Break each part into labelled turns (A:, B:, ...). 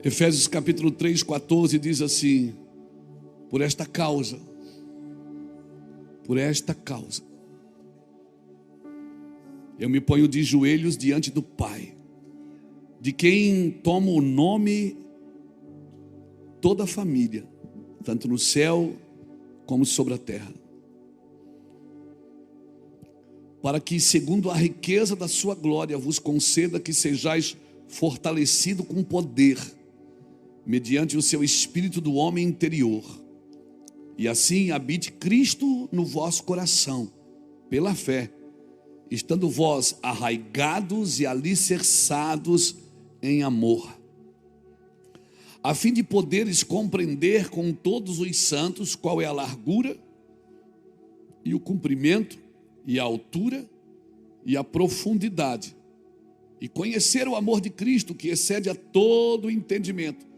A: Efésios capítulo 3, 14 diz assim: por esta causa, eu me ponho de joelhos diante do Pai, de quem toma o nome toda a família, tanto no céu como sobre a terra, para que, segundo a riqueza da sua glória, vos conceda que sejais fortalecido com poder, mediante o seu espírito do homem interior, e assim habite Cristo no vosso coração, pela fé, estando vós arraigados e alicerçados em amor, a fim de poderes compreender com todos os santos qual é a largura e o comprimento e a altura e a profundidade, e conhecer o amor de Cristo, que excede a todo entendimento,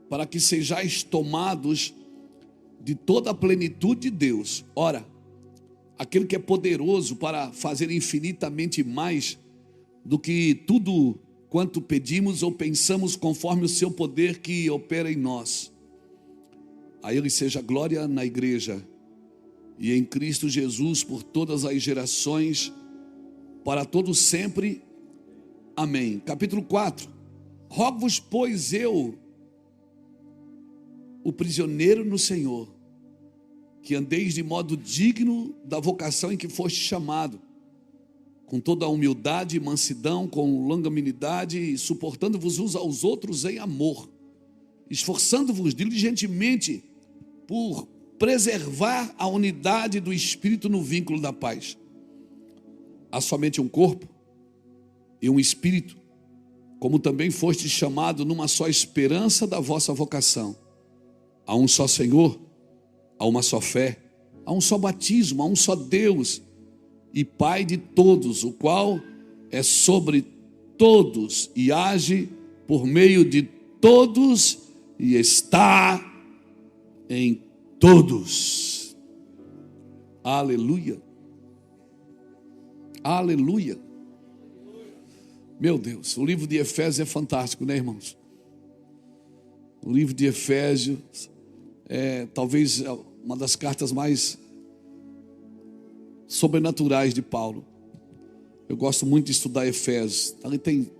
A: para que sejais tomados de toda a plenitude de Deus. Ora, aquele que é poderoso para fazer infinitamente mais do que tudo quanto pedimos ou pensamos, conforme o seu poder que opera em nós. A ele seja glória na igreja e em Cristo Jesus por todas as gerações, para todos sempre. Amém. Capítulo 4. Rogo-vos, pois, eu, o prisioneiro no Senhor, que andeis de modo digno da vocação em que foste chamado, com toda a humildade e mansidão, com longanimidade, e suportando-vos uns aos outros em amor, esforçando-vos diligentemente por preservar a unidade do Espírito no vínculo da paz. Há somente um corpo e um Espírito, como também foste chamado numa só esperança da vossa vocação. Há um só Senhor, há uma só fé, há um só batismo, há um só Deus e Pai de todos, o qual é sobre todos e age por meio de todos e está em todos. Aleluia. Aleluia. Meu Deus, o livro de Efésios é fantástico, né, irmãos? O livro de Efésios é talvez uma das cartas mais sobrenaturais de Paulo. Eu gosto muito de estudar Efésios. Ali tem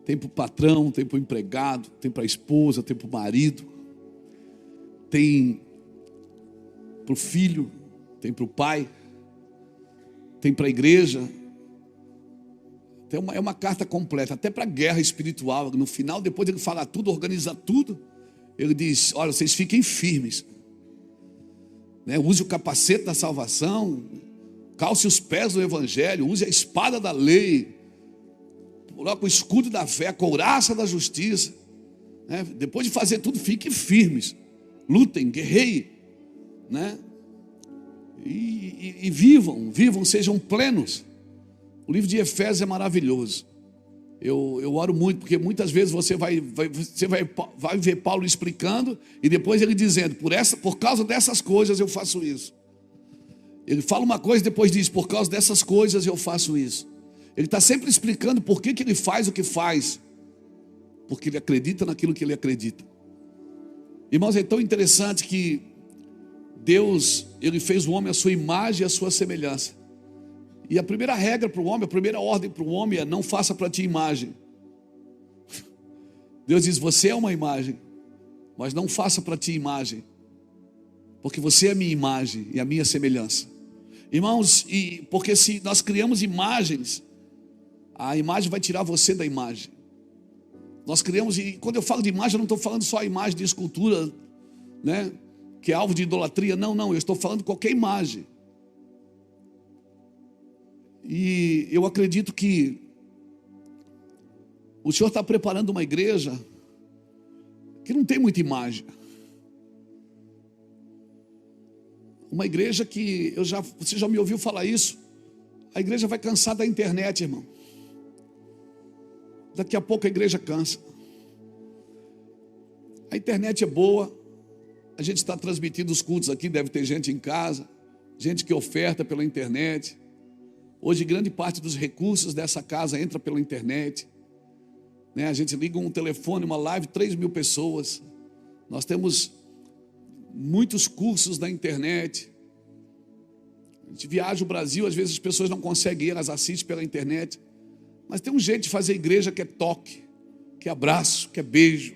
A: para o patrão, tem para o empregado, tem para a esposa, tem para o marido, tem para o filho, tem para o pai, tem para a igreja. É uma carta completa, até para a guerra espiritual. No final, depois ele fala tudo, organiza tudo, ele diz: olha, vocês fiquem firmes, né? Use o capacete da salvação, calce os pés do evangelho, use a espada da lei, coloque o escudo da fé, a couraça da justiça, né? Depois de fazer tudo, fiquem firmes, lutem, guerreiem, né? E vivam, sejam plenos. O livro de Efésios é maravilhoso. Eu oro muito, porque muitas vezes você vai ver Paulo explicando e depois ele dizendo: por causa dessas coisas eu faço isso. Ele fala uma coisa e depois diz: por causa dessas coisas eu faço isso. Ele está sempre explicando por que ele faz o que faz, porque ele acredita naquilo que ele acredita. Irmãos, é tão interessante que Deus, ele fez o homem à sua imagem e à sua semelhança. E a primeira regra para o homem, a primeira ordem para o homem é: não faça para ti imagem. Deus diz: você é uma imagem, mas não faça para ti imagem, porque você é a minha imagem e a minha semelhança. Irmãos, porque se nós criamos imagens, a imagem vai tirar você da imagem. Nós criamos, e quando eu falo de imagem, eu não estou falando só a imagem de escultura, né, que é alvo de idolatria. Não, eu estou falando de qualquer imagem. E eu acredito que o Senhor está preparando uma igreja que não tem muita imagem. Uma igreja que você já me ouviu falar isso. A igreja vai cansar da internet, irmão. Daqui a pouco a igreja cansa. A internet é boa. A gente está transmitindo os cultos aqui, deve ter gente em casa, gente que oferta pela internet. Hoje grande parte dos recursos dessa casa entra pela internet. né? A gente liga um telefone, uma live, 3.000 pessoas. Nós temos muitos cursos na internet. A gente viaja o Brasil, às vezes as pessoas não conseguem ir, elas assistem pela internet. Mas tem um jeito de fazer igreja que é toque, que é abraço, que é beijo,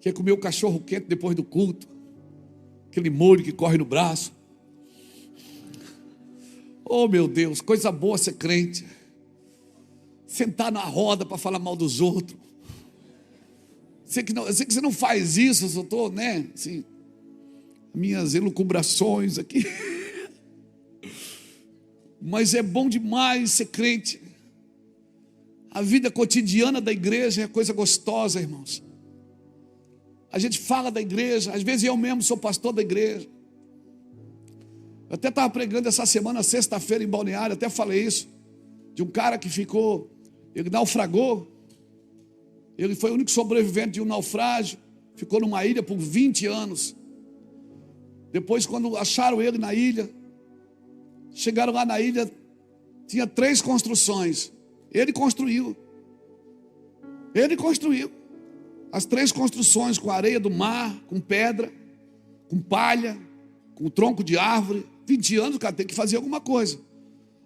A: que é comer o cachorro quente depois do culto, aquele molho que corre no braço. Oh, meu Deus, coisa boa ser crente. Sentar na roda para falar mal dos outros. Eu sei que você não faz isso, eu só estou, né, assim, minhas elucubrações aqui. Mas é bom demais ser crente. A vida cotidiana da igreja é coisa gostosa, irmãos. A gente fala da igreja, às vezes eu mesmo sou pastor da igreja. Eu até estava pregando essa semana, sexta-feira, em Balneário, até falei isso, de um cara que ficou, ele naufragou, ele foi o único sobrevivente de um naufrágio, ficou numa ilha por 20 anos. Depois, quando acharam ele na ilha, chegaram lá na ilha, tinha 3 construções. Ele construiu as 3 construções, com areia do mar, com pedra, com palha, com tronco de árvore. 20 anos, o cara tem que fazer alguma coisa.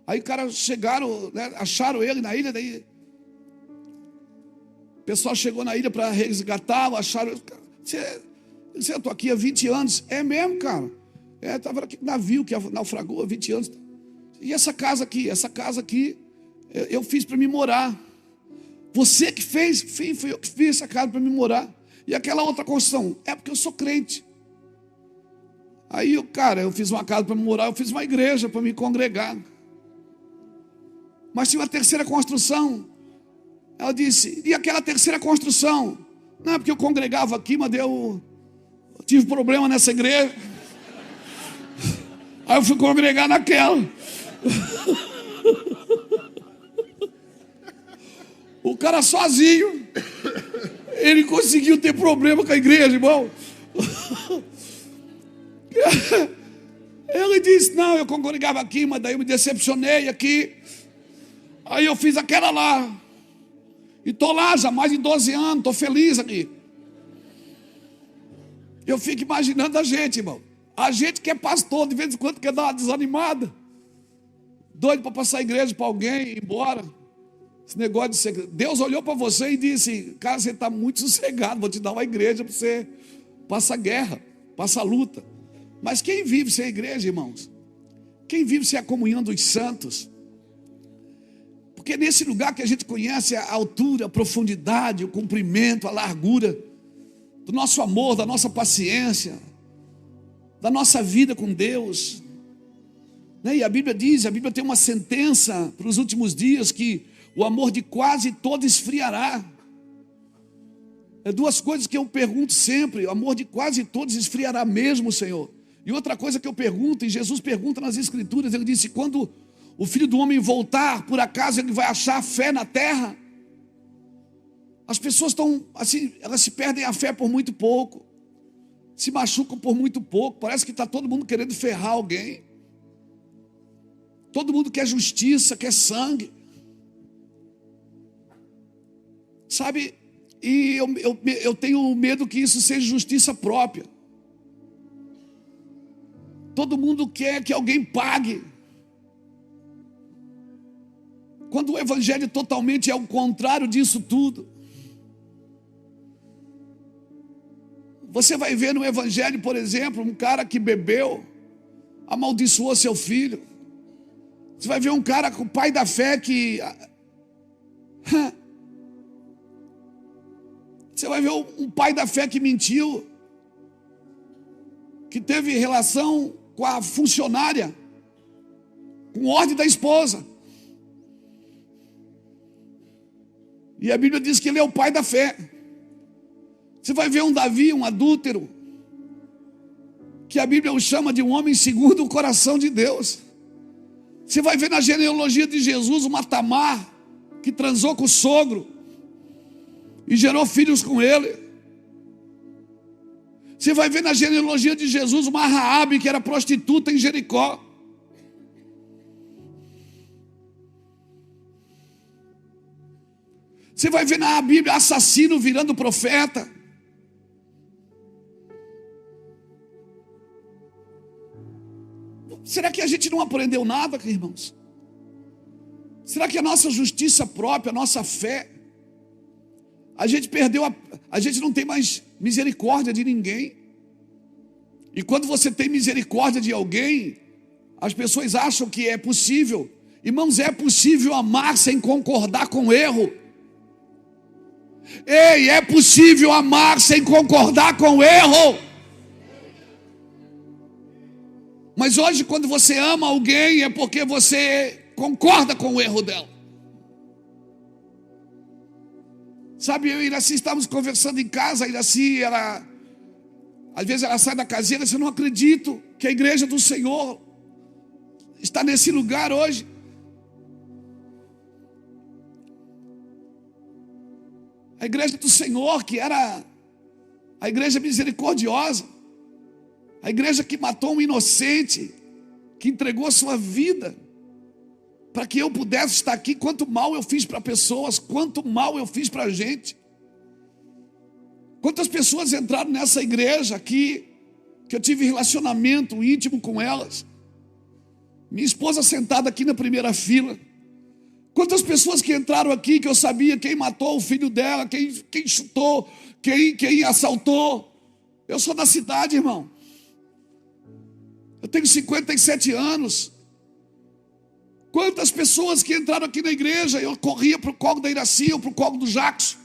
A: Aí o cara chegaram, né, acharam ele na ilha, daí o pessoal chegou na ilha para resgatá-lo, acharam, eu estou aqui há 20 anos. É mesmo, cara? Estava aqui no navio que naufragou há 20 anos. E essa casa aqui, eu fiz para me morar. Você que fez? Sim, foi eu que fiz essa casa para me morar. E aquela outra construção? É porque eu sou crente. Aí, eu fiz uma casa para me morar, eu fiz uma igreja para me congregar. Mas tinha uma terceira construção. Ela disse, e aquela terceira construção? Não, é porque eu congregava aqui, mas eu tive problema nessa igreja. Aí eu fui congregar naquela. O cara sozinho, ele conseguiu ter problema com a igreja, irmão. Ele disse, não, eu congregava aqui, mas daí eu me decepcionei aqui. Aí eu fiz aquela lá. E estou lá já há mais de 12 anos, estou feliz aqui. Eu fico imaginando a gente, irmão. A gente que é pastor, de vez em quando quer dar uma desanimada. Doido para passar a igreja para alguém e ir embora. Esse negócio de ser... Deus olhou para você e disse, cara, você está muito sossegado, vou te dar uma igreja para você. Passa guerra, passa luta. Mas quem vive sem a igreja, irmãos? Quem vive sem a comunhão dos santos? Porque é nesse lugar que a gente conhece a altura, a profundidade, o comprimento, a largura do nosso amor, da nossa paciência, da nossa vida com Deus. E a Bíblia diz, a Bíblia tem uma sentença para os últimos dias, que o amor de quase todo esfriará. É 2 coisas que eu pergunto sempre, o amor de quase todos esfriará mesmo, Senhor. E outra coisa que eu pergunto, e Jesus pergunta nas Escrituras, ele disse, quando o Filho do Homem voltar, por acaso ele vai achar fé na terra? As pessoas estão assim, elas se perdem a fé por muito pouco, se machucam por muito pouco, parece que está todo mundo querendo ferrar alguém. Todo mundo quer justiça, quer sangue. Sabe, e eu tenho medo que isso seja justiça própria. Todo mundo quer que alguém pague. Quando o evangelho totalmente é o contrário disso tudo. Você vai ver no evangelho, por exemplo, um cara que bebeu, amaldiçoou seu filho. Você vai ver um cara com o pai da fé que... Você vai ver um pai da fé que mentiu, que teve relação com a funcionária, com ordem da esposa. E a Bíblia diz que ele é o pai da fé. Você vai ver um Davi, um adúltero, que a Bíblia o chama de um homem segundo o coração de Deus. Você vai ver na genealogia de Jesus uma Tamar, que transou com o sogro e gerou filhos com ele. Você vai ver na genealogia de Jesus uma Raabe, que era prostituta em Jericó. Você vai ver na Bíblia assassino virando profeta. Será que a gente não aprendeu nada, irmãos? Será que a nossa justiça própria, a nossa fé, a gente perdeu, a gente não tem mais misericórdia de ninguém. E quando você tem misericórdia de alguém, as pessoas acham que é possível. Irmãos, é possível amar sem concordar com o erro. Ei, é possível amar sem concordar com o erro. Mas hoje, quando você ama alguém, é porque você concorda com o erro dela. Sabe, eu e Iraci estávamos conversando em casa. A Iraci, às vezes ela sai da caseira, eu não acredito que a igreja do Senhor está nesse lugar hoje. A igreja do Senhor, que era a igreja misericordiosa, a igreja que matou um inocente, que entregou a sua vida para que eu pudesse estar aqui. Quanto mal eu fiz para pessoas, quanto mal eu fiz para a gente. Quantas pessoas entraram nessa igreja aqui, que eu tive relacionamento íntimo com elas. Minha esposa sentada aqui na primeira fila. Quantas pessoas que entraram aqui, que eu sabia quem matou o filho dela, quem chutou, quem assaltou. Eu sou da cidade, irmão. Eu tenho 57 anos. Quantas pessoas que entraram aqui na igreja, eu corria para o colo da Iraci ou para o colo do Jackson.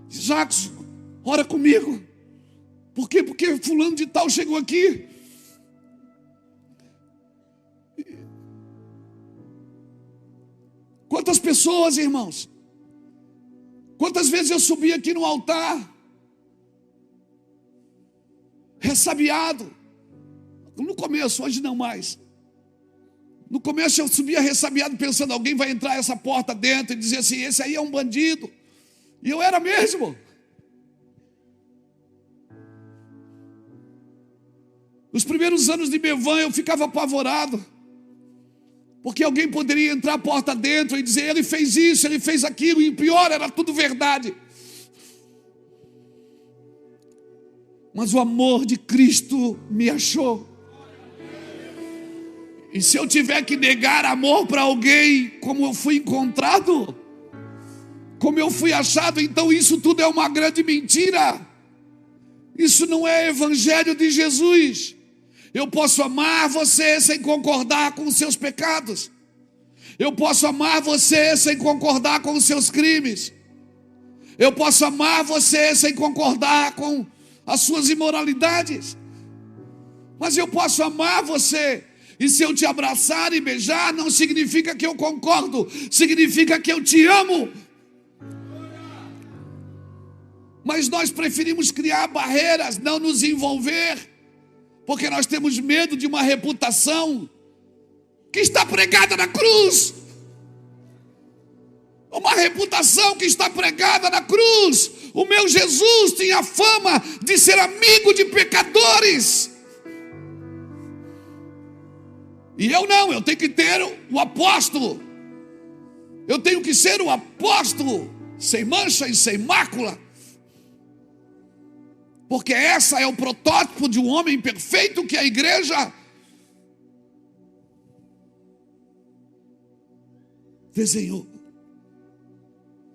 A: Jackson, ora comigo. Por quê? Porque fulano de tal chegou aqui. Quantas pessoas, irmãos? Quantas vezes eu subi aqui no altar, ressabiado. No começo, hoje não mais. No começo eu subia ressabiado pensando, alguém vai entrar essa porta dentro e dizer assim, esse aí é um bandido. E eu era mesmo. Nos primeiros anos de Bevan eu ficava apavorado, porque alguém poderia entrar a porta dentro e dizer, ele fez isso, ele fez aquilo, e o pior, era tudo verdade. Mas o amor de Cristo me achou. E se eu tiver que negar amor para alguém, como eu fui encontrado, como eu fui achado, então isso tudo é uma grande mentira. Isso não é evangelho de Jesus. Eu posso amar você sem concordar com os seus pecados. Eu posso amar você sem concordar com os seus crimes. Eu posso amar você sem concordar com as suas imoralidades. Mas eu posso amar você. E se eu te abraçar e beijar, não significa que eu concordo, significa que eu te amo. Mas nós preferimos criar barreiras, não nos envolver, porque nós temos medo de uma reputação que está pregada na cruz. Uma reputação que está pregada na cruz. O meu Jesus tinha fama de ser amigo de pecadores. E eu não, eu tenho que ter o apóstolo. Eu tenho que ser o apóstolo, sem mancha e sem mácula. Porque essa é o protótipo de um homem perfeito que a igreja desenhou.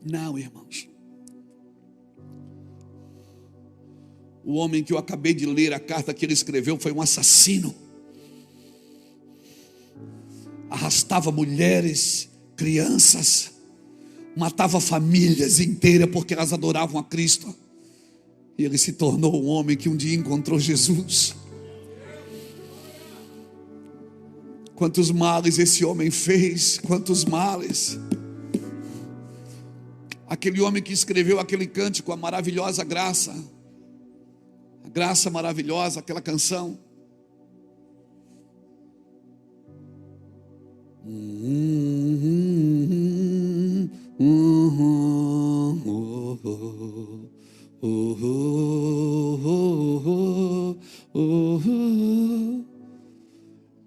A: Não, irmãos. O homem que eu acabei de ler, a carta que ele escreveu, foi um assassino. Arrastava mulheres, crianças, matava famílias inteiras porque elas adoravam a Cristo. E ele se tornou um homem que um dia encontrou Jesus. Quantos males esse homem fez, quantos males. Aquele homem que escreveu aquele cântico, a maravilhosa graça, a graça maravilhosa, aquela canção.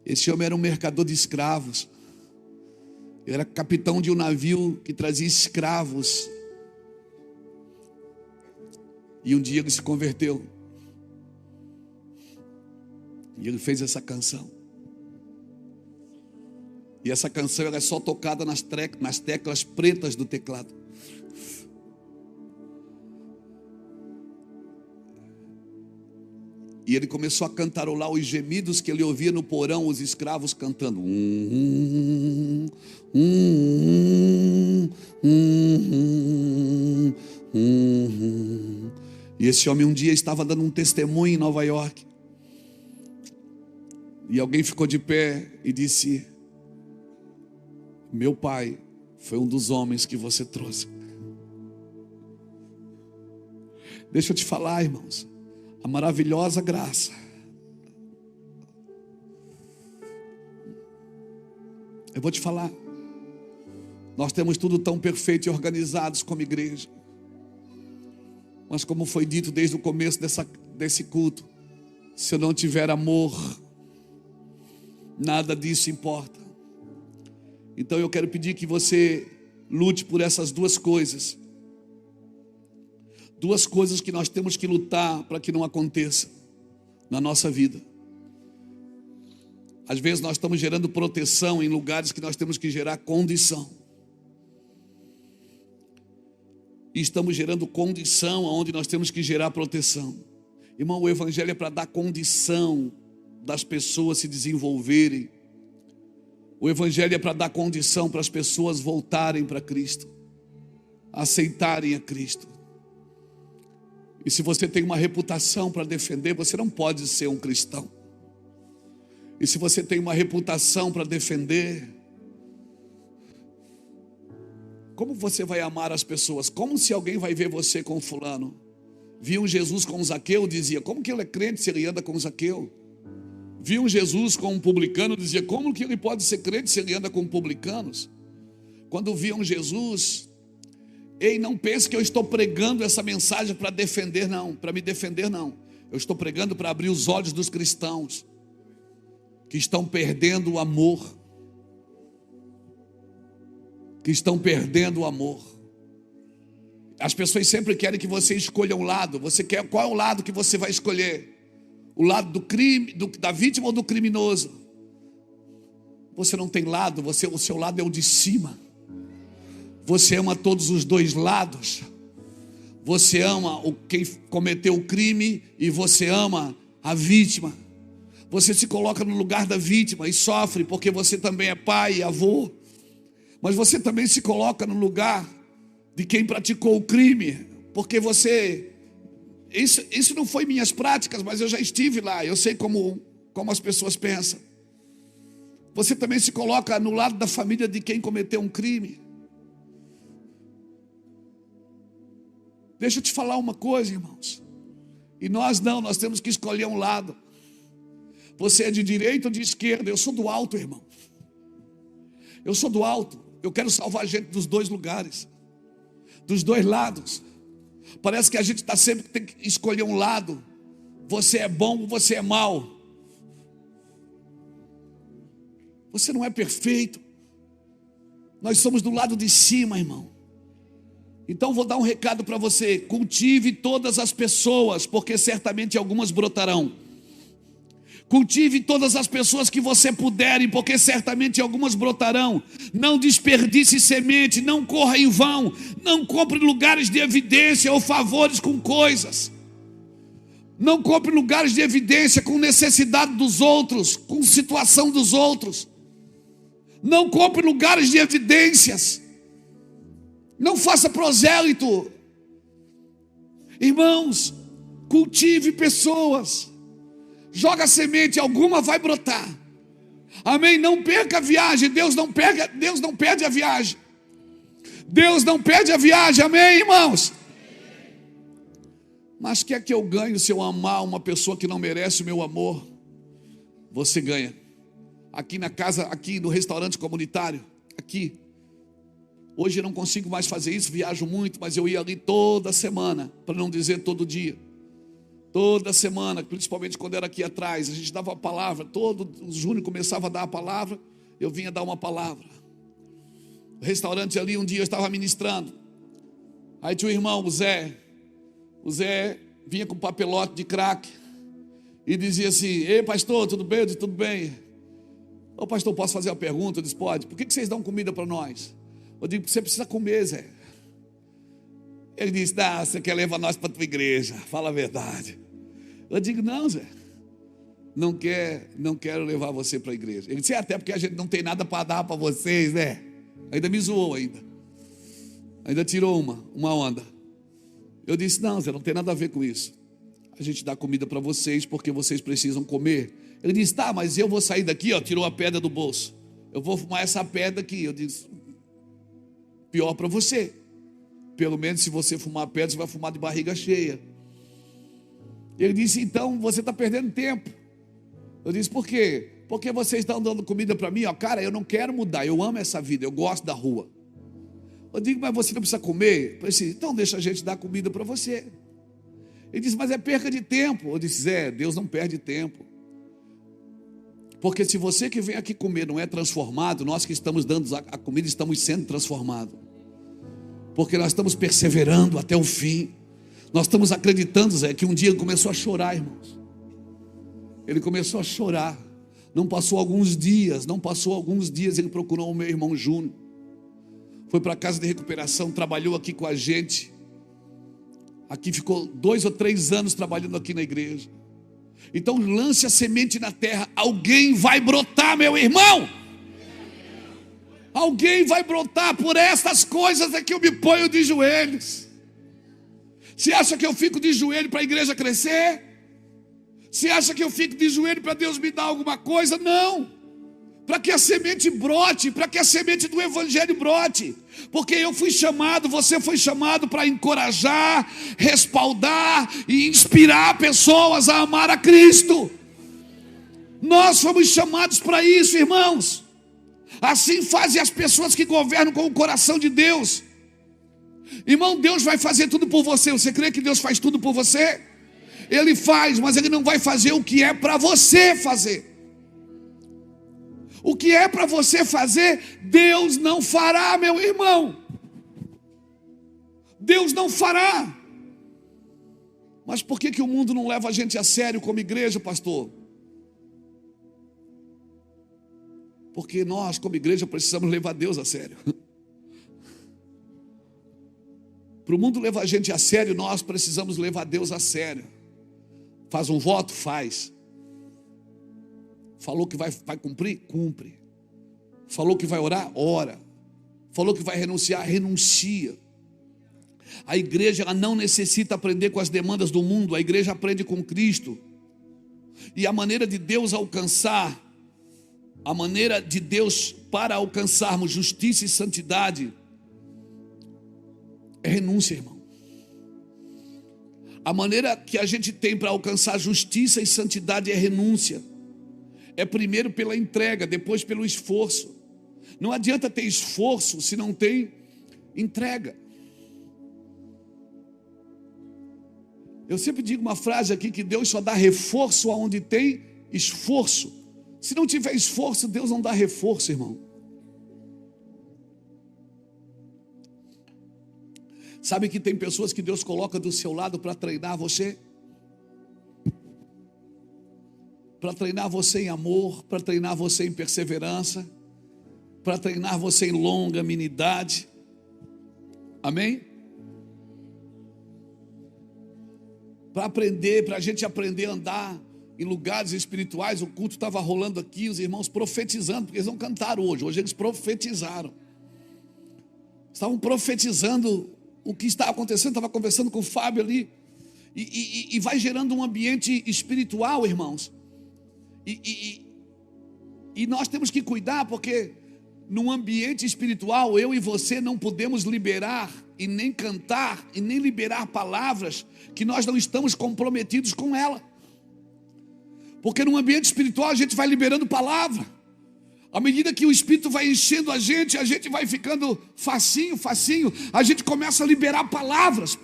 A: Esse homem era um mercador de escravos. Ele era capitão de um navio que trazia escravos E um dia ele se converteu. E ele fez essa canção. E essa canção ela é só tocada nas teclas pretas do teclado. E ele começou a cantarolar os gemidos que ele ouvia no porão, os escravos cantando. E esse homem um dia estava dando um testemunho em Nova York. E alguém ficou de pé e disse: meu pai foi um dos homens que você trouxe. Deixa eu te falar, irmãos, a maravilhosa graça. Eu vou te falar. Nós temos tudo tão perfeito e organizados como igreja. Mas como foi dito desde o começo desse culto, se eu não tiver amor, nada disso importa. Então eu quero pedir que você lute por essas duas coisas. Duas coisas que nós temos que lutar para que não aconteça na nossa vida. Às vezes nós estamos gerando proteção em lugares que nós temos que gerar condição. E estamos gerando condição onde nós temos que gerar proteção. Irmão, o evangelho é para dar condição das pessoas se desenvolverem. O evangelho é para dar condição para as pessoas voltarem para Cristo, aceitarem a Cristo. E se você tem uma reputação para defender, você não pode ser um cristão. E se você tem uma reputação para defender, como você vai amar as pessoas? Como se alguém vai ver você com fulano? Viu Jesus com Zaqueu, dizia: como que ele é crente se ele anda com Zaqueu? Viu Jesus com um publicano, dizia: como que ele pode ser crente se ele anda com publicanos? Quando viam Jesus, ei, não pense que eu estou pregando essa mensagem para defender, não, para me defender, não. Eu estou pregando para abrir os olhos dos cristãos que estão perdendo o amor. Que estão perdendo o amor. As pessoas sempre querem que você escolha um lado. Qual é o lado que você vai escolher? O lado do crime, da vítima ou do criminoso? Você não tem lado, o seu lado é o de cima. Você ama todos os dois lados. Você ama quem cometeu o crime e você ama a vítima. Você se coloca no lugar da vítima e sofre porque você também é pai e avô. Mas você também se coloca no lugar de quem praticou o crime, porque você... Isso não foi minhas práticas, mas eu já estive lá, eu sei como as pessoas pensam. Você também se coloca no lado da família de quem cometeu um crime. Deixa eu te falar uma coisa, irmãos. E nós temos que escolher um lado. Você é de direita ou de esquerda? Eu sou do alto, irmão. Eu sou do alto. Eu quero salvar a gente dos dois lugares, dos dois lados. Parece que a gente sempre tem que escolher um lado. Você é bom ou você é mau. Você não é perfeito. Nós somos do lado de cima, irmão. Então vou dar um recado para você: cultive todas as pessoas, porque certamente algumas brotarão. Cultive todas as pessoas que você puderem, porque certamente algumas brotarão. Não desperdice semente, não corra em vão, não compre lugares de evidência ou favores com coisas. Não compre lugares de evidência com necessidade dos outros, com situação dos outros. Não compre lugares de evidências. Não faça prosélito. Irmãos, cultive pessoas. Joga semente, alguma vai brotar. Amém? Não perca a viagem. Deus não perde a viagem. Deus não perde a viagem. Amém, irmãos? Mas quer que eu ganhe se eu amar uma pessoa que não merece o meu amor? Você ganha. Aqui na casa, aqui no restaurante comunitário, aqui. Hoje eu não consigo mais fazer isso, viajo muito, mas eu ia ali toda semana, para não dizer todo dia. Toda semana, principalmente quando era aqui atrás, a gente dava a palavra. Todo o Júnior começava a dar a palavra, eu vinha dar uma palavra. O restaurante ali, um dia eu estava ministrando. Aí tinha o irmão, o Zé. O Zé vinha com papelote de crack e dizia assim: ei pastor, tudo bem? Eu disse: tudo bem. Ô pastor, posso fazer uma pergunta? Eu disse: pode. Por que vocês dão comida para nós? Eu digo: você precisa comer, Zé. Ele disse: você quer levar nós para a tua igreja, fala a verdade. Eu digo: não, Zé, não quero levar você para a igreja. Ele disse: até porque a gente não tem nada para dar para vocês, né? Ainda me zoou ainda tirou uma onda. Eu disse: não, Zé, não tem nada a ver com isso. A gente dá comida para vocês porque vocês precisam comer. Ele disse: tá, mas eu vou sair daqui, ó, tirou a pedra do bolso. Eu vou fumar essa pedra aqui. Eu disse: pior para você. Pelo menos se você fumar pedra, você vai fumar de barriga cheia. Ele disse: então você está perdendo tempo. Eu disse: por quê? Porque vocês estão dando comida para mim, ó. Cara, eu não quero mudar, eu amo essa vida, eu gosto da rua. Eu digo: mas você não precisa comer? Eu disse: então deixa a gente dar comida para você. Ele disse: mas é perca de tempo. Eu disse: Zé, Deus não perde tempo. Porque se você que vem aqui comer não é transformado, nós que estamos dando a comida estamos sendo transformados. Porque nós estamos perseverando até o fim. Nós estamos acreditando, Zé, que um dia ele começou a chorar, irmãos. Ele começou a chorar. Não passou alguns dias, ele procurou o meu irmão Júnior. Foi para a casa de recuperação, trabalhou aqui com a gente. Aqui ficou 2 ou 3 anos trabalhando aqui na igreja. Então lance a semente na terra. Alguém vai brotar, meu irmão. Alguém vai brotar. Por essas coisas é que eu me ponho de joelhos. Você acha que eu fico de joelho para a igreja crescer? Você acha que eu fico de joelho para Deus me dar alguma coisa? Não. Para que a semente brote, para que a semente do evangelho brote. Porque eu fui chamado, você foi chamado para encorajar, respaldar e inspirar pessoas a amar a Cristo. Nós fomos chamados para isso, irmãos. Assim fazem as pessoas que governam com o coração de Deus. Irmão, Deus vai fazer tudo por você. Você crê que Deus faz tudo por você? Ele faz, mas Ele não vai fazer o que é para você fazer. O que é para você fazer, Deus não fará, meu irmão. Deus não fará. Mas por que o mundo não leva a gente a sério como igreja, pastor? Porque nós, como igreja, precisamos levar Deus a sério. Para o mundo levar a gente a sério, nós precisamos levar Deus a sério. Faz um voto? Faz. Falou que vai cumprir? Cumpre. Falou que vai orar? Ora. Falou que vai renunciar? Renuncia. A igreja, ela não necessita aprender com as demandas do mundo. A igreja aprende com Cristo. E a maneira de Deus alcançar, a maneira de Deus para alcançarmos justiça e santidade é renúncia, irmão. A maneira que a gente tem para alcançar justiça e santidade é renúncia. É primeiro pela entrega, depois pelo esforço. Não adianta ter esforço se não tem entrega. Eu sempre digo uma frase aqui, que Deus só dá reforço aonde tem esforço. Se não tiver esforço, Deus não dá reforço, irmão. Sabe que tem pessoas que Deus coloca do seu lado para treinar você? Para treinar você em amor, para treinar você em perseverança, para treinar você em longanimidade. Amém? Para a gente aprender a andar em lugares espirituais. O culto estava rolando aqui, os irmãos profetizando, porque eles não cantaram hoje eles profetizaram. Estavam profetizando o que está acontecendo. Estava conversando com o Fábio ali, e vai gerando um ambiente espiritual, irmãos. E nós temos que cuidar, porque num ambiente espiritual, eu e você não podemos liberar e nem cantar e nem liberar palavras que nós não estamos comprometidos com ela. Porque num ambiente espiritual a gente vai liberando palavra. À medida que o Espírito vai enchendo a gente vai ficando facinho, a gente começa a liberar palavras.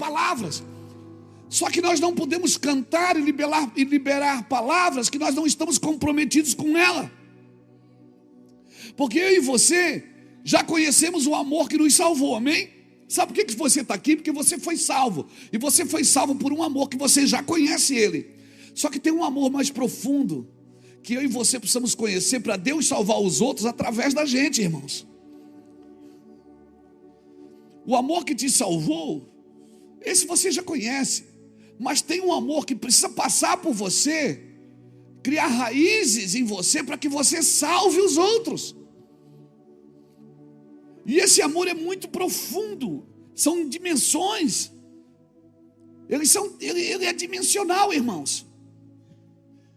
A: Só que nós não podemos cantar e liberar palavras que nós não estamos comprometidos com ela. Porque eu e você já conhecemos o amor que nos salvou, amém? Sabe por que você está aqui? Porque você foi salvo. E você foi salvo por um amor que você já conhece ele. Só que tem um amor mais profundo que eu e você precisamos conhecer para Deus salvar os outros através da gente, irmãos. O amor que te salvou, esse você já conhece. Mas tem um amor que precisa passar por você, criar raízes em você para que você salve os outros. E esse amor é muito profundo. São dimensões. Ele é dimensional, irmãos.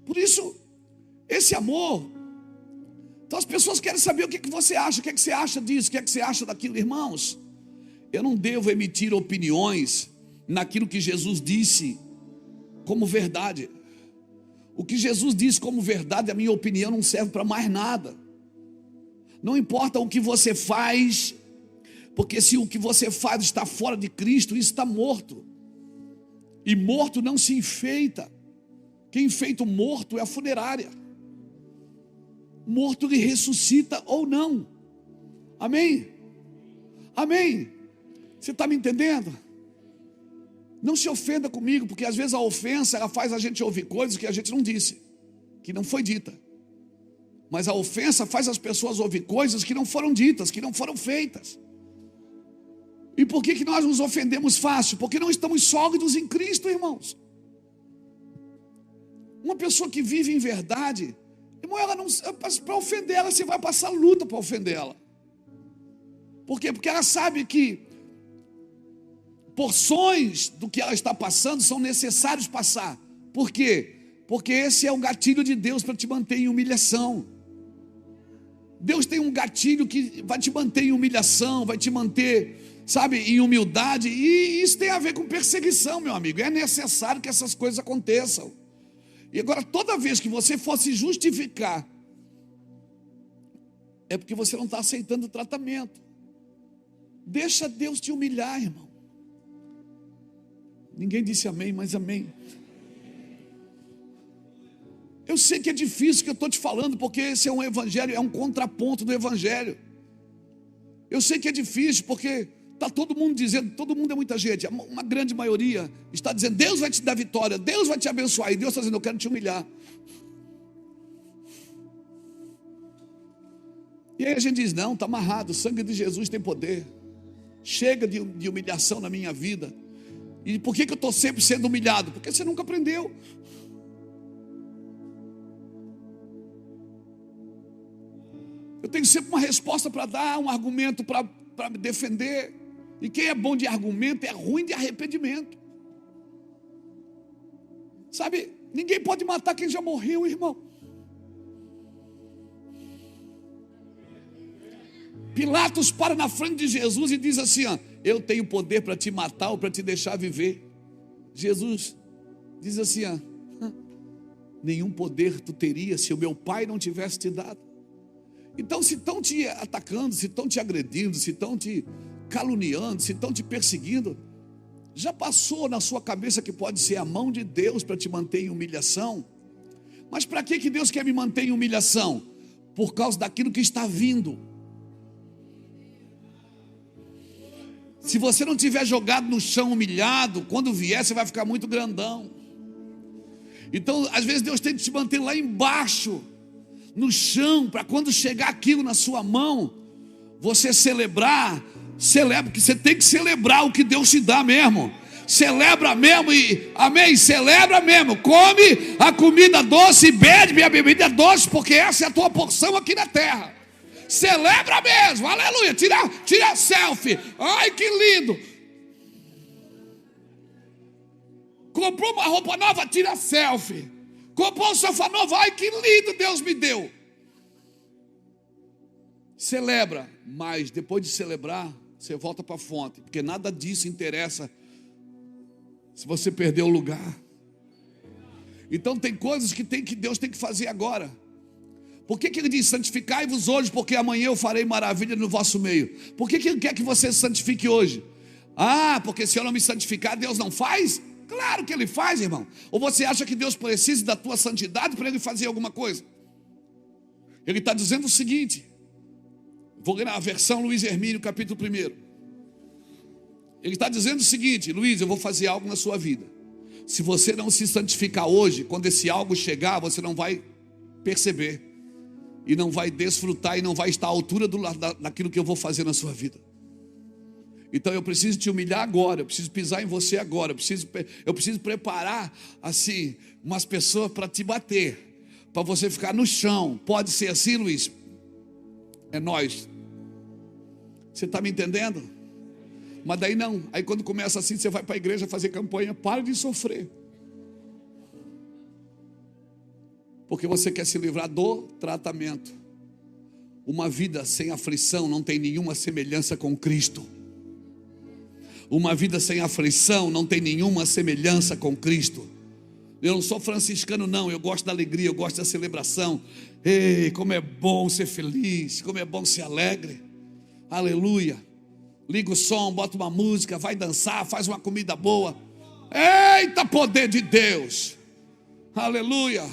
A: Por isso, esse amor. Então as pessoas querem saber o que você acha. O que você acha disso? O que você acha daquilo, irmãos? Eu não devo emitir opiniões naquilo que Jesus disse como verdade. O que Jesus disse como verdade, a minha opinião não serve para mais nada. Não importa o que você faz, porque se o que você faz está fora de Cristo, isso está morto. E morto não se enfeita. Quem enfeita o morto é a funerária. Morto ele ressuscita ou não. Amém? Amém? Você está me entendendo? Não se ofenda comigo, porque às vezes a ofensa ela faz a gente ouvir coisas que a gente não disse, que não foi dita. Mas a ofensa faz as pessoas ouvir coisas que não foram ditas, que não foram feitas. E por que nós nos ofendemos fácil? Porque não estamos sólidos em Cristo, irmãos. Uma pessoa que vive em verdade, irmão, ela não, para ofender ela, você vai passar luta para ofender ela. Por quê? Porque ela sabe que porções do que ela está passando são necessários passar. Por quê? Porque esse é o gatilho de Deus para te manter em humilhação. Deus tem um gatilho que vai te manter em humilhação, vai te manter, sabe, em humildade. E isso tem a ver com perseguição, meu amigo. É necessário que essas coisas aconteçam. E agora, toda vez que você for se justificar, é porque você não está aceitando o tratamento. Deixa Deus te humilhar, irmão. Ninguém disse amém, mas amém. Eu sei que é difícil o que eu estou te falando, porque esse é um evangelho, é um contraponto do evangelho. Eu sei que é difícil, porque está todo mundo dizendo, todo mundo é muita gente, uma grande maioria está dizendo, Deus vai te dar vitória, Deus vai te abençoar, e Deus está dizendo, eu quero te humilhar. E aí a gente diz, não, está amarrado, o sangue de Jesus tem poder. Chega de humilhação na minha vida. E por que eu estou sempre sendo humilhado? Porque você nunca aprendeu. Eu tenho sempre uma resposta para dar, um argumento para me defender. E quem é bom de argumento é ruim de arrependimento. Sabe, ninguém pode matar quem já morreu, irmão. Pilatos para na frente de Jesus e diz assim, ó, eu tenho poder para te matar ou para te deixar viver. Jesus diz assim, ó, nenhum poder tu teria se o meu pai não tivesse te dado. Então, se estão te atacando, se estão te agredindo, se estão te caluniando, se estão te perseguindo, já passou na sua cabeça que pode ser a mão de Deus para te manter em humilhação? Mas para que Deus quer me manter em humilhação? Por causa daquilo que está vindo. Se você não tiver jogado no chão humilhado, quando vier você vai ficar muito grandão. Então às vezes Deus tem que te manter lá embaixo, no chão, para quando chegar aquilo na sua mão, você celebrar. Celebra, porque você tem que celebrar o que Deus te dá mesmo. Celebra mesmo e, amém, celebra mesmo. Come a comida doce e bebe a bebida doce, porque essa é a tua porção aqui na terra. Celebra mesmo, aleluia. Tira selfie. Ai, que lindo. Comprou uma roupa nova, tira selfie. Comprou um sofá novo, ai, que lindo Deus me deu. Celebra, mas depois de celebrar, você volta para a fonte, porque nada disso interessa se você perder o lugar. Então tem coisas que Deus tem que fazer agora. Por que ele diz, santificai-vos hoje, porque amanhã eu farei maravilha no vosso meio? Por que ele quer que você se santifique hoje? Ah, porque se eu não me santificar, Deus não faz? Claro que Ele faz, irmão. Ou você acha que Deus precisa da tua santidade para Ele fazer alguma coisa? Ele está dizendo o seguinte, vou ler a versão Luiz Hermínio, capítulo 1. Ele está dizendo o seguinte: Luiz, eu vou fazer algo na sua vida. Se você não se santificar hoje, quando esse algo chegar, você não vai perceber, e não vai desfrutar, e não vai estar à altura daquilo que eu vou fazer na sua vida. Então eu preciso te humilhar agora, eu preciso pisar em você agora, eu preciso preparar assim umas pessoas para te bater, para você ficar no chão. Pode ser assim, Luiz? É nós. Você está me entendendo? Mas daí não. Aí quando começa assim, você vai para a igreja fazer campanha. Para de sofrer, porque você quer se livrar do tratamento. Uma vida sem aflição não tem nenhuma semelhança com Cristo. Uma vida sem aflição não tem nenhuma semelhança com Cristo. Eu não sou franciscano não, eu gosto da alegria, eu gosto da celebração. Ei, como é bom ser feliz, como é bom ser alegre. Aleluia. Liga o som, bota uma música, vai dançar, faz uma comida boa. Eita, poder de Deus. Aleluia.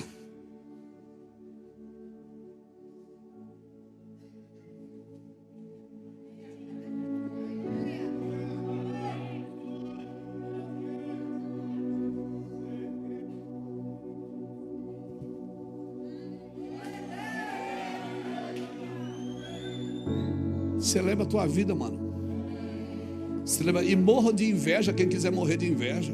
A: Celebra a tua vida, mano. Celebra. E morra de inveja quem quiser morrer de inveja.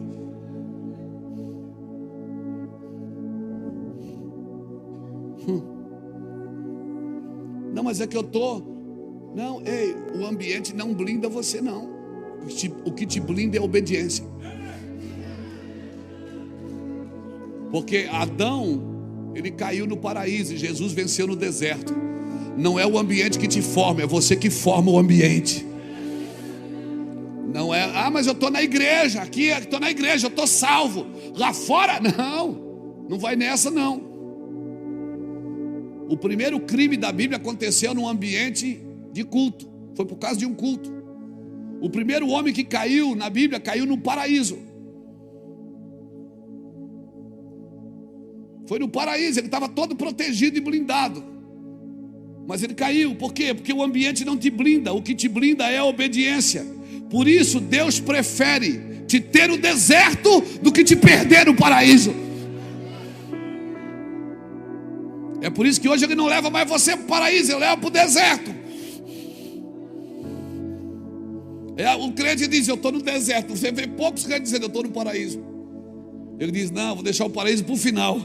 A: Não, mas é que eu tô. Não, ei, o ambiente não blinda você não. O que te blinda é a obediência. Porque Adão, ele caiu no paraíso e Jesus venceu no deserto. Não é o ambiente que te forma, é você que forma o ambiente. Não é, mas eu estou na igreja, aqui estou na igreja, eu estou salvo. Lá fora, não vai nessa não. O primeiro crime da Bíblia aconteceu num ambiente de culto. Foi por causa de um culto. O primeiro homem que caiu na Bíblia, caiu no paraíso. Foi no paraíso, ele estava todo protegido e blindado. Mas ele caiu, por quê? Porque o ambiente não te blinda, o que te blinda é a obediência. Por isso Deus prefere te ter no deserto do que te perder no paraíso. É por isso que hoje ele não leva mais você para o paraíso, ele leva para o deserto. O crente diz, eu estou no deserto. Você vê poucos crentes dizendo, eu estou no paraíso. Ele diz, não, vou deixar o paraíso para o final.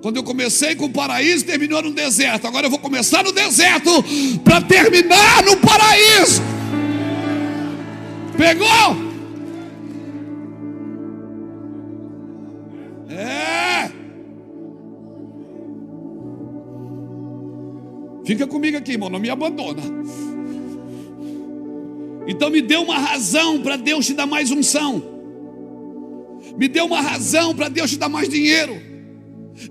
A: Quando eu comecei com o paraíso, terminou no deserto. Agora eu vou começar no deserto para terminar no paraíso. Pegou? É. Fica comigo aqui, irmão, não me abandona. Então me dê uma razão para Deus te dar mais unção. Me dê uma razão para Deus te dar mais dinheiro.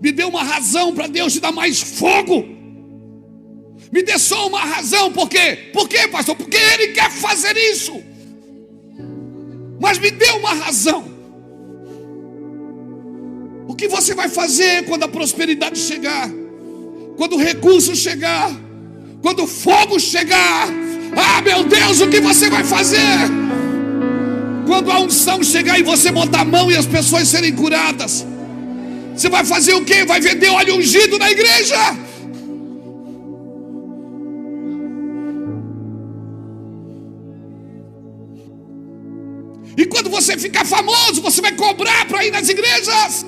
A: Me dê uma razão para Deus te dar mais fogo. Me dê só uma razão. Por quê? Por quê, pastor? Porque Ele quer fazer isso. Mas me dê uma razão. O que você vai fazer quando a prosperidade chegar? Quando o recurso chegar? Quando o fogo chegar? Ah, meu Deus, o que você vai fazer? Quando a unção chegar e você botar a mão e as pessoas serem curadas? Você vai fazer o quê? Vai vender óleo ungido na igreja? E quando você ficar famoso, você vai cobrar para ir nas igrejas?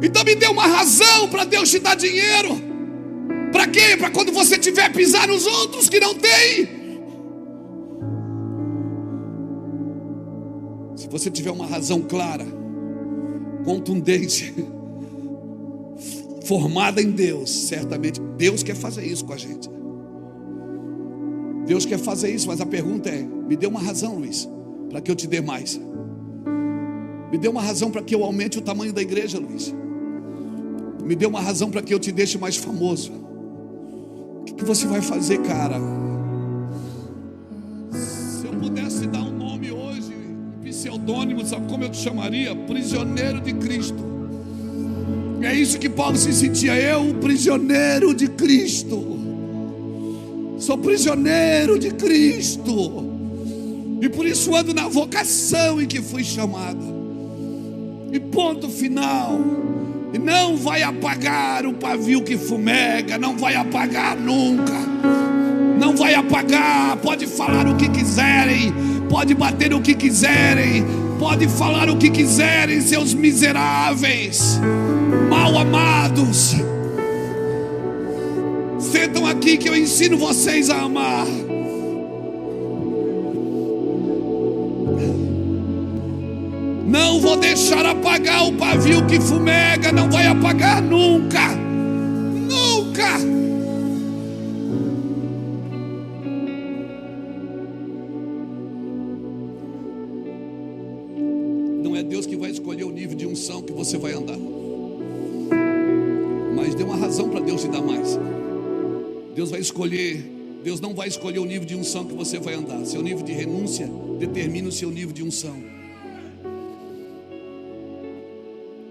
A: Então me dê uma razão para Deus te dar dinheiro. Para quê? Para quando você tiver pisar nos outros que não tem. Se você tiver uma razão clara, contundente, formada em Deus, certamente Deus quer fazer isso com a gente. Deus quer fazer isso, mas a pergunta é: me dê uma razão, Luiz, para que eu te dê mais. Me dê uma razão para que eu aumente o tamanho da igreja, Luiz. Me dê uma razão para que eu te deixe mais famoso. O que você vai fazer, cara? Se eu pudesse dar um nome hoje, um pseudônimo, sabe como eu te chamaria? Prisioneiro de Cristo. É isso que Paulo se sentia, eu, o prisioneiro de Cristo. Sou prisioneiro de Cristo. E por isso ando na vocação em que fui chamado. E ponto final. E não vai apagar o pavio que fumega. Não vai apagar nunca. Não vai apagar. Pode falar o que quiserem. Pode bater o que quiserem. Pode falar o que quiserem, seus miseráveis, mal amados. Sentam aqui que eu ensino vocês a amar. Não vou deixar apagar o pavio que fumega. Não vai apagar nunca. Nunca. Não é Deus que vai escolher o nível de unção que você vai andar. Mas dê uma razão para Deus te dar mais. Deus vai escolher. Deus não vai escolher o nível de unção que você vai andar. Seu nível de renúncia determina o seu nível de unção.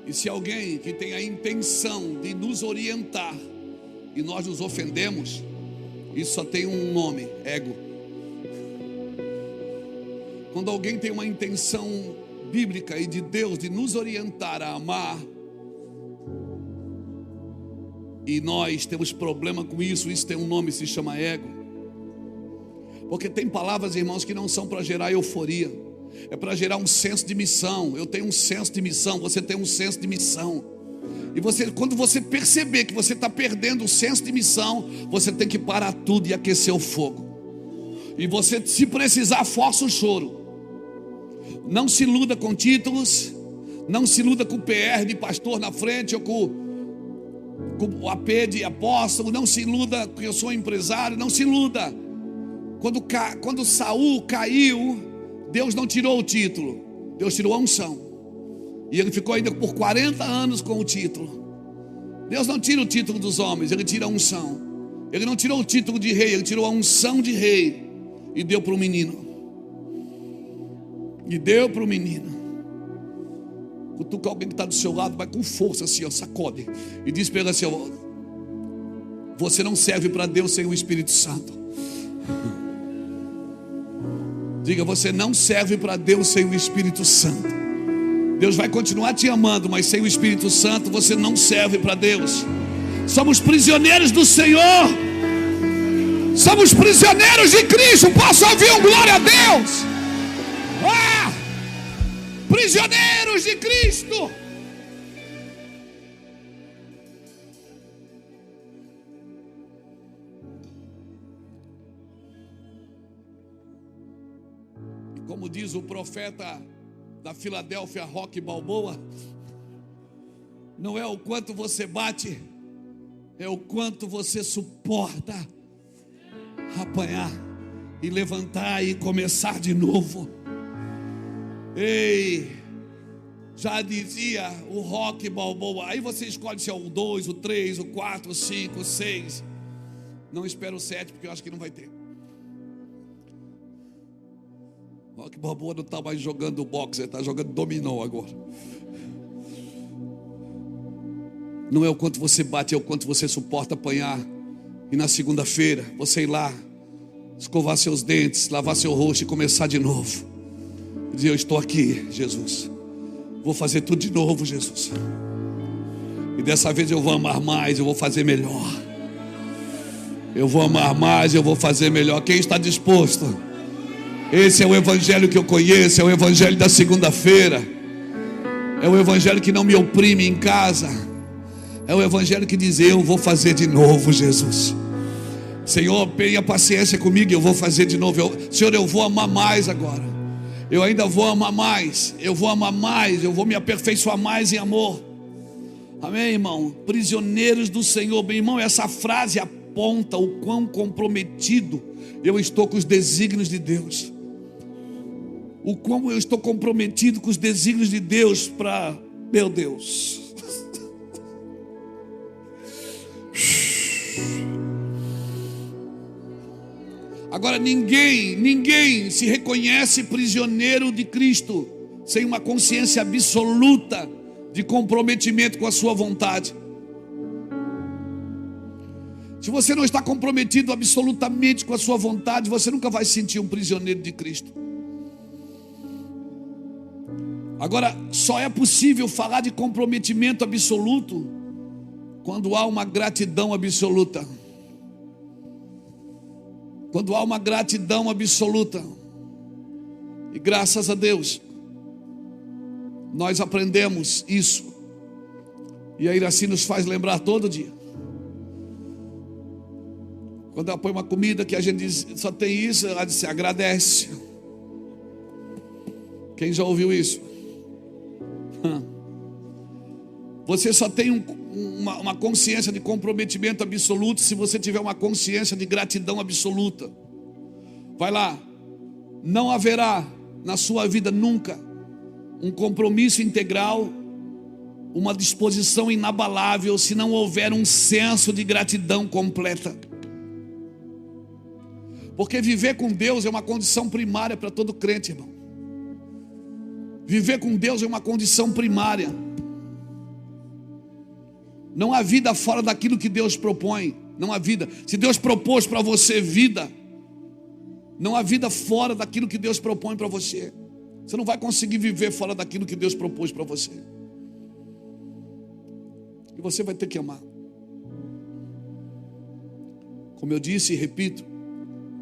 A: E se alguém que tem a intenção de nos orientar e nós nos ofendemos, isso só tem um nome: ego. Quando alguém tem uma intenção bíblica e de Deus de nos orientar a amar, e nós temos problema com isso, isso tem um nome, se chama ego. Porque tem palavras, irmãos, que não são para gerar euforia, é para gerar um senso de missão. Eu tenho um senso de missão, você tem um senso de missão. E você, quando você perceber que você está perdendo o senso de missão, você tem que parar tudo e aquecer o fogo. E você, se precisar, força o choro. Não se iluda com títulos. Não se iluda com o PR de pastor na frente, ou com o AP de apóstolo. Não se iluda que eu sou empresário. Não se iluda. Quando Saul caiu, Deus não tirou o título, Deus tirou a unção. E ele ficou ainda por 40 anos com o título. Deus não tira o título dos homens, Ele tira a unção. Ele não tirou o título de rei, Ele tirou a unção de rei e deu para o menino. E deu para o menino. Cutuca alguém que está do seu lado, vai com força assim, ó, sacode. E diz para ele assim, ó: você não serve para Deus sem o Espírito Santo. Diga: você não serve para Deus sem o Espírito Santo. Deus vai continuar te amando, mas sem o Espírito Santo você não serve para Deus. Somos prisioneiros do Senhor. Somos prisioneiros de Cristo. Posso ouvir um glória a Deus? Prisioneiros de Cristo. E como diz o profeta da Filadélfia, Rock Balboa, não é o quanto você bate, é o quanto você suporta apanhar e levantar e começar de novo. Ei, já dizia o Rock Balboa. Aí você escolhe se é o 2, o 3, o 4, o 5, o 6. Não espero o 7, porque eu acho que não vai ter. Rock Balboa não está mais jogando boxe, ele está jogando dominó agora. Não é o quanto você bate, é o quanto você suporta apanhar. E na segunda-feira você ir lá, escovar seus dentes, lavar seu rosto e começar de novo. E dizer: eu estou aqui, Jesus. Vou fazer tudo de novo, Jesus. E dessa vez eu vou amar mais, eu vou fazer melhor. Eu vou amar mais, eu vou fazer melhor. Quem está disposto? Esse é o evangelho que eu conheço, é o evangelho da segunda-feira. É o evangelho que não me oprime em casa. É o evangelho que diz: eu vou fazer de novo, Jesus. Senhor, tenha paciência comigo, eu vou fazer de novo. Senhor, eu vou amar mais agora. Eu ainda vou amar mais. Eu vou amar mais, eu vou me aperfeiçoar mais em amor. Amém, irmão? Prisioneiros do Senhor. Bem, irmão, essa frase aponta o quão comprometido eu estou com os desígnios de Deus. O quão eu estou comprometido com os desígnios de Deus para... Meu Deus. Agora ninguém se reconhece prisioneiro de Cristo sem uma consciência absoluta de comprometimento com a sua vontade. Se você não está comprometido absolutamente com a sua vontade, você nunca vai se sentir um prisioneiro de Cristo. Agora, só é possível falar de comprometimento absoluto quando há uma gratidão absoluta. Quando há uma gratidão absoluta. E graças a Deus, nós aprendemos isso. E a Iraci nos faz lembrar todo dia. Quando ela põe uma comida que a gente diz, só tem isso, ela diz, agradece. Quem já ouviu isso? Você só tem uma consciência de comprometimento absoluto se você tiver uma consciência de gratidão absoluta. Vai lá. Não haverá na sua vida nunca um compromisso integral, uma disposição inabalável, se não houver um senso de gratidão completa. Porque viver com Deus é uma condição primária para todo crente, irmão. Viver com Deus é uma condição primária. Não há vida fora daquilo que Deus propõe. Não há vida. Se Deus propôs para você vida, não há vida fora daquilo que Deus propõe para você. Você não vai conseguir viver fora daquilo que Deus propôs para você. E você vai ter que amar. Como eu disse e repito,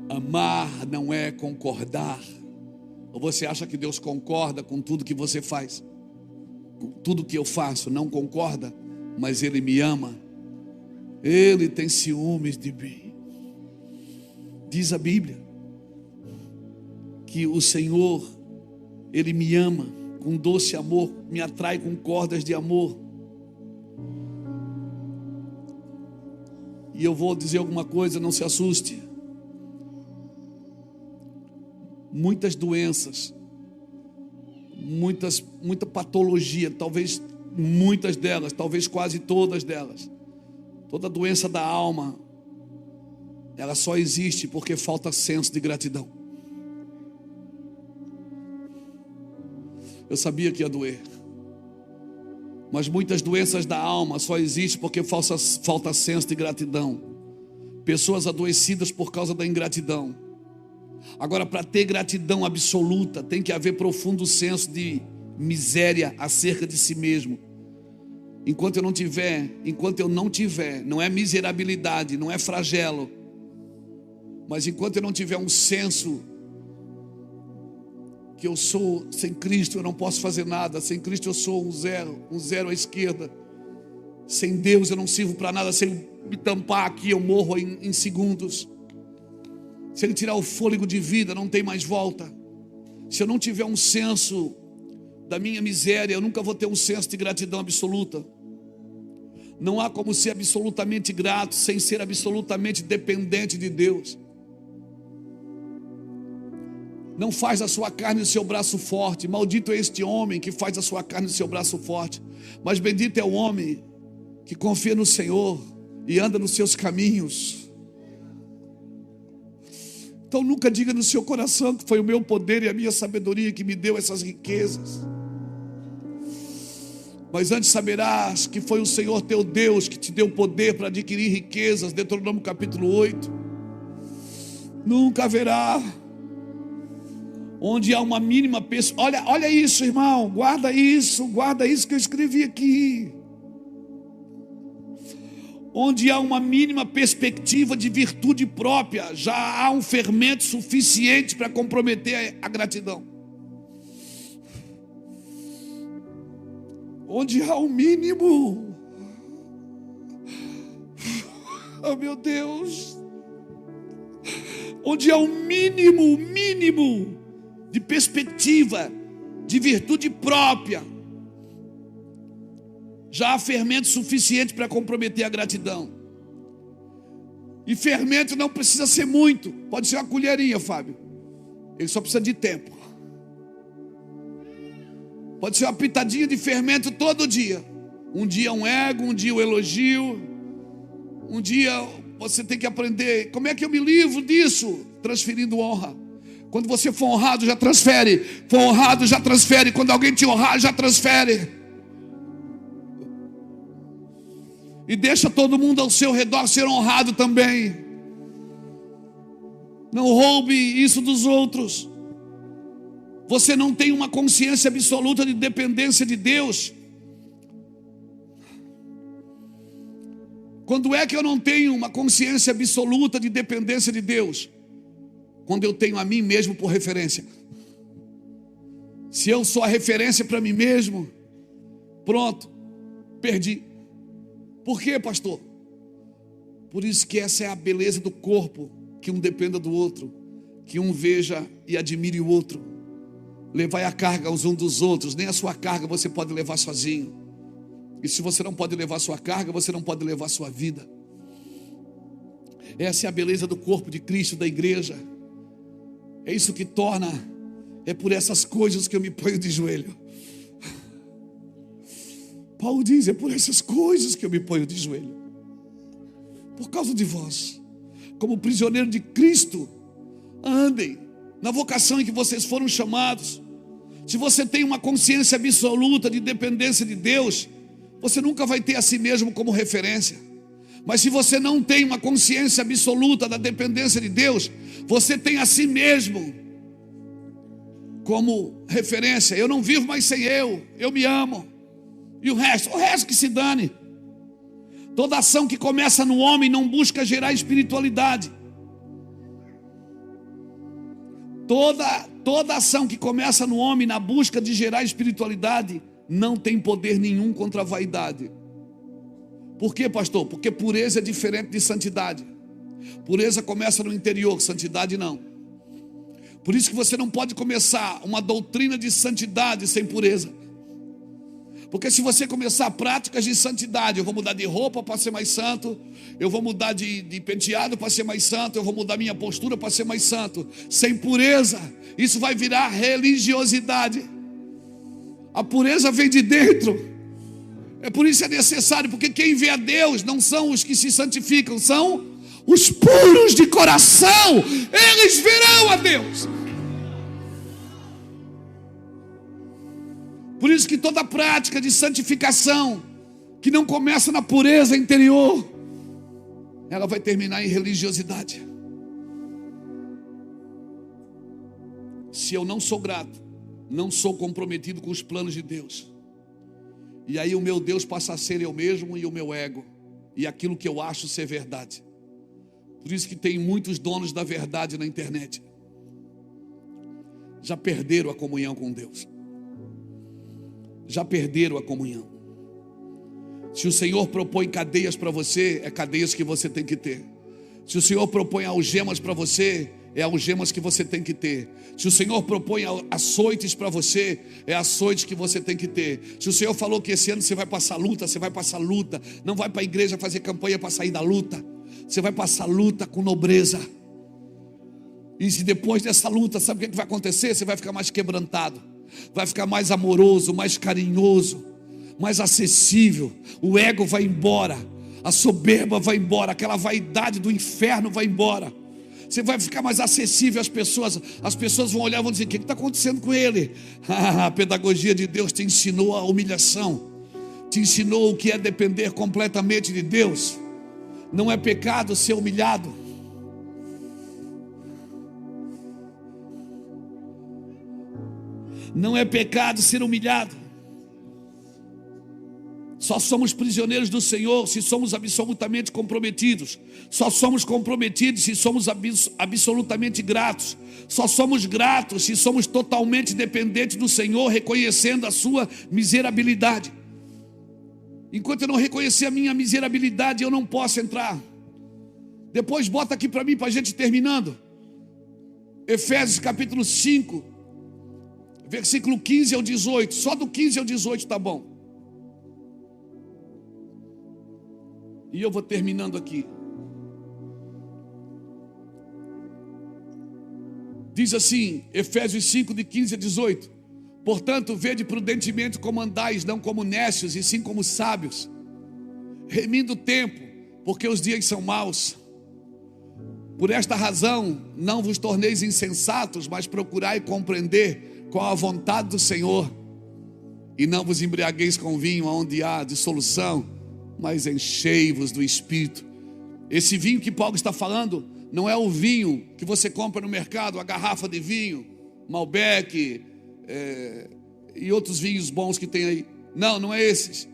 A: amar não é concordar. Ou você acha que Deus concorda com tudo que você faz? Com tudo que eu faço, não concorda, mas Ele me ama. Ele tem ciúmes de mim. Diz a Bíblia que o Senhor, Ele me ama com doce amor, me atrai com cordas de amor. E eu vou dizer alguma coisa, não se assuste. Muitas doenças, muita patologia, talvez muitas delas, talvez quase todas delas, toda doença da alma, ela só existe porque falta senso de gratidão. Eu sabia que ia doer, mas muitas doenças da alma só existem porque falta senso de gratidão. Pessoas adoecidas por causa da ingratidão. Agora, para ter gratidão absoluta, tem que haver profundo senso de miséria acerca de si mesmo. Enquanto eu não tiver, não é miserabilidade, não é flagelo, mas enquanto eu não tiver um senso que eu sou sem Cristo, eu não posso fazer nada. Sem Cristo eu sou um zero à esquerda. Sem Deus eu não sirvo para nada. Se Ele me tampar aqui, eu morro em segundos. Se Ele tirar o fôlego de vida, não tem mais volta. Se eu não tiver um senso da minha miséria, eu nunca vou ter um senso de gratidão absoluta. Não há como ser absolutamente grato sem ser absolutamente dependente de Deus. Não faz da sua carne o seu braço forte. Maldito é este homem que faz da sua carne o seu braço forte. Mas bendito é o homem que confia no Senhor e anda nos seus caminhos. Então nunca diga no seu coração que foi o meu poder e a minha sabedoria que me deu essas riquezas. Mas antes saberás que foi o Senhor teu Deus que te deu poder para adquirir riquezas. Deuteronômio capítulo 8. Nunca haverá, onde há uma mínima pessoa. Olha isso, irmão, guarda isso que eu escrevi aqui. Onde há uma mínima perspectiva de virtude própria, já há um fermento suficiente para comprometer a gratidão. Onde há um mínimo, oh meu Deus, onde há um mínimo de perspectiva de virtude própria, já há fermento suficiente para comprometer a gratidão. E fermento não precisa ser muito, pode ser uma colherinha, Fábio. Ele só precisa de tempo. Pode ser uma pitadinha de fermento todo dia. Um dia um ego, um dia um elogio. Um dia você tem que aprender. Como é que eu me livro disso? Transferindo honra. Quando você for honrado, já transfere. For honrado, já transfere. Quando alguém te honrar, já transfere. E deixa todo mundo ao seu redor ser honrado também. Não roube isso dos outros. Você não tem uma consciência absoluta de dependência de Deus. Quando é que eu não tenho uma consciência absoluta de dependência de Deus? Quando eu tenho a mim mesmo por referência. Se eu sou a referência para mim mesmo, pronto, perdi. Por quê, pastor? Por isso que essa é a beleza do corpo, que um dependa do outro, que um veja e admire o outro. Levai a carga uns dos outros, nem a sua carga você pode levar sozinho. E se você não pode levar a sua carga, você não pode levar a sua vida. Essa é a beleza do corpo de Cristo, da igreja. É isso que torna, é por essas coisas que eu me ponho de joelho. Paulo diz, é por essas coisas que eu me ponho de joelho. Por causa de vós, como prisioneiro de Cristo, andem na vocação em que vocês foram chamados. Se você tem uma consciência absoluta de dependência de Deus, você nunca vai ter a si mesmo como referência. Mas se você não tem uma consciência absoluta da dependência de Deus, você tem a si mesmo como referência. Eu não vivo mais sem eu me amo. E o resto que se dane. Toda ação que começa no homem não busca gerar espiritualidade. Toda ação que começa no homem na busca de gerar espiritualidade não tem poder nenhum contra a vaidade. Por quê, pastor? Porque pureza é diferente de santidade. Pureza começa no interior, santidade não. Por isso que você não pode começar uma doutrina de santidade sem pureza. Porque se você começar práticas de santidade, eu vou mudar de roupa para ser mais santo, eu vou mudar de penteado para ser mais santo, eu vou mudar minha postura para ser mais santo. Sem pureza, isso vai virar religiosidade. A pureza vem de dentro. É por isso que é necessário, porque quem vê a Deus não são os que se santificam, são os puros de coração. Eles verão a Deus. Por isso que toda prática de santificação que não começa na pureza interior, ela vai terminar em religiosidade. Se eu não sou grato, não sou comprometido com os planos de Deus, e aí o meu Deus passa a ser eu mesmo e o meu ego, e aquilo que eu acho ser verdade. Por isso que tem muitos donos da verdade na internet. Já perderam a comunhão com Deus. Já perderam a comunhão. Se o Senhor propõe cadeias para você, é cadeias que você tem que ter. Se o Senhor propõe algemas para você, é algemas que você tem que ter. Se o Senhor propõe açoites para você, é açoites que você tem que ter. Se o Senhor falou que esse ano você vai passar luta, você vai passar luta. Não vai para a igreja fazer campanha para sair da luta. Você vai passar luta com nobreza. E se depois dessa luta, sabe o que vai acontecer? Você vai ficar mais quebrantado, vai ficar mais amoroso, mais carinhoso, mais acessível. O ego vai embora, a soberba vai embora, aquela vaidade do inferno vai embora. Você vai ficar mais acessível às pessoas. As pessoas vão olhar e vão dizer: o que está acontecendo com ele? A pedagogia de Deus te ensinou a humilhação, te ensinou o que é depender completamente de Deus. Não é pecado ser humilhado. Não é pecado ser humilhado. Só somos prisioneiros do Senhor se somos absolutamente comprometidos. Só somos comprometidos se somos absolutamente gratos. Só somos gratos se somos totalmente dependentes do Senhor, reconhecendo a sua miserabilidade. Enquanto eu não reconhecer a minha miserabilidade, eu não posso entrar. Depois bota aqui para mim, para a gente terminando. Efésios capítulo 5, versículo 15 ao 18. Só do 15 ao 18 tá bom. E eu vou terminando aqui. Diz assim, Efésios 5, de 15 a 18. Portanto, vede prudentemente como andais, não como nécios, e sim como sábios, remindo o tempo, porque os dias são maus. Por esta razão, não vos torneis insensatos, mas procurai compreender qual a vontade do Senhor. E não vos embriagueis com vinho, onde há dissolução, mas enchei-vos do Espírito. Esse vinho que Paulo está falando não é o vinho que você compra no mercado, a garrafa de vinho, Malbec, e outros vinhos bons que tem aí. Não, não é esses.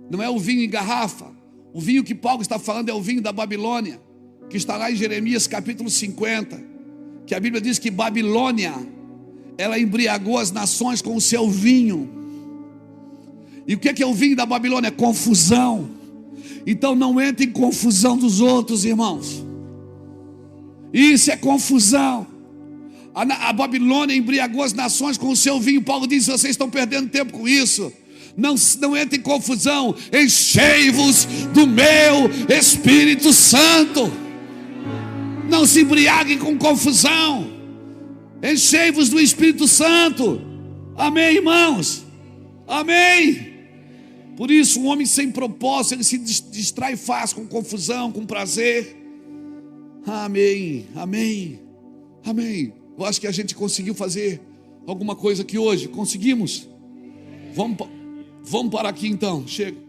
A: Não é o vinho em garrafa. O vinho que Paulo está falando é o vinho da Babilônia, que está lá em Jeremias capítulo 50, que a Bíblia diz que Babilônia, ela embriagou as nações com o seu vinho. E o que é o vinho da Babilônia? Confusão. Então não entre em confusão dos outros, irmãos. Isso é confusão. A Babilônia embriagou as nações com o seu vinho. Paulo diz: vocês estão perdendo tempo com isso. Não entre em confusão. Enchei-vos do meu Espírito Santo. Não se embriaguem com confusão. Enchei-vos do Espírito Santo. Amém, irmãos? Amém. Por isso, um homem sem propósito, ele se distrai fácil com confusão, com prazer. Amém, amém, amém. Eu acho que a gente conseguiu fazer alguma coisa aqui hoje. Conseguimos? Vamos parar aqui então, chega.